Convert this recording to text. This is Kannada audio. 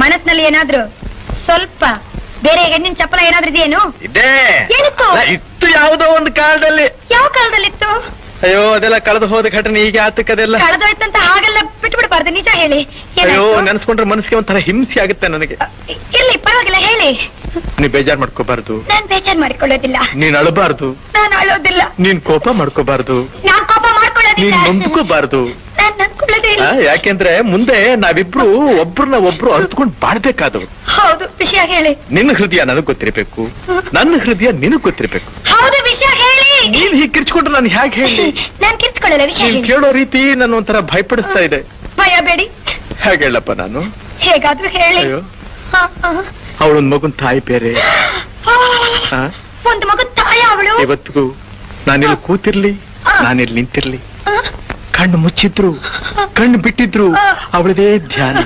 ಮನಸ್ಸಿನಲ್ಲಿ ಏನಾದ್ರು ಸ್ವಲ್ಪ ಬೇರೆ ಹೆಣ್ಣಿನ ಚಪ್ಪಲ ಏನಾದ್ರೂ ಇದೆಯೇನು? ಇದೆ. ಏನಿತ್ತು? ಇತ್ತು ಯಾವುದೋ ಒಂದು ಕಾಲದಲ್ಲಿ. ಯಾವ ಕಾಲದಲ್ಲಿತ್ತು? ಅಯ್ಯೋ ಅದೆಲ್ಲ ಕಳೆದು ಹೋದ ಘಟನೆ ಈಗ ಆತಕ್ಕದೆಲ್ಲ. ಕಳೆದೋಯ್ತಂತ ಹಾಗೆಲ್ಲ ಬಿಟ್ಟು ಬಿಡಬಾರ್ದು, ನಿಜ ಹೇಳಿ. ಅಯ್ಯೋ ನೆನ್ಸ್ಕೊಂಡ್ರೆ ಮನಸ್ಸಿಗೆ ಒಂಥರ ಹಿಂಸೆ ಆಗುತ್ತೆ ನನಗೆ. ಇಲ್ಲಿ ಪರವಾಗಿಲ್ಲ ಹೇಳಿ. ನೀ ಬೇಜಾರ್ ಮಾಡ್ಕೋಬಾರ್ದು. ನಾನ್ ಬೇಜಾರ್ ಮಾಡ್ಕೊಳ್ಳೋದಿಲ್ಲ. ನೀನ್ ಅಳಬಾರ್ದು. ನಾನು ಅಳೋದಿಲ್ಲ. ನೀನ್ ಕೋಪ ಮಾಡ್ಕೋಬಾರ್ದು. ನಾನ್ ಕೋಪ ಮಾಡ್ಕೊಳ್ಳೋದಿಲ್ಲ. ನೀನ್ ನೊಂದ್ಕೋಬಾರ್ದು. ನಾನ್ ನೊಂದ್ಕೊಳ್ಳೋದೇ ಇಲ್ಲ. ಯಾಕೆಂದ್ರೆ ಮುಂದೆ ನಾವಿಬ್ರು ಒಬ್ರನ್ನ ಒಬ್ರು ಅರ್ಥಕೊಂಡು ಬಾಳ್ಬೇಕಾದವ್ರು. ಹೌದು, ವಿಷಯ ಹೇಳಿ. ನಿನ್ನ ಹೃದಯ ನನಗ್ ಗೊತ್ತಿರ್ಬೇಕು, ನನ್ನ ಹೃದಯ ನಿನಗ್ ಗೊತ್ತಿರ್ಬೇಕು. ಹೌದು, ವಿಷಯ ಹೇಳಿ. ನೀನ್ ಹೀಗೆ ಕಿರ್ಚ್ಕೊಂಡ್ರೆ ನಾನು ಹೇಗೆ ಹೇಳಿ? ನಾನ್ ಕಿರ್ಚ್ಕೊಳ್ಳಲ್ಲ, ವಿಷಯ ನೀನ್ ಹೇಳಿ. ಕೇಳೋ ರೀತಿ ನನ್ನ ಒಂಥರ ಭಯಪಡಿಸ್ತಾ ಇದೆ. ಭಯ ಬೇಡಿ. ಹೇಗೆ ಹೇಳಪ್ಪ ನಾನು? ಹೇಗಾದ್ರೂ ಹೇಳಿ. ಅಯ್ಯೋ ಅವಳೊಂದ್ ಮಗುನ್ ತಾಯಿ ಬೇರೆ. ಒಂದು ಮಗು ತಾಯಿ ಅವಳು. ಇವತ್ತಿಗೂ ನಾನಿಲ್ಲಿ ಕೂತಿರ್ಲಿ, ನಾನಿಲ್ಲಿ ನಿಂತಿರ್ಲಿ, ಕಣ್ಣು ಮುಚ್ಚಿದ್ರು ಕಣ್ಣು ಬಿಟ್ಟಿದ್ರು ಅವಳದೇ ಧ್ಯಾನ.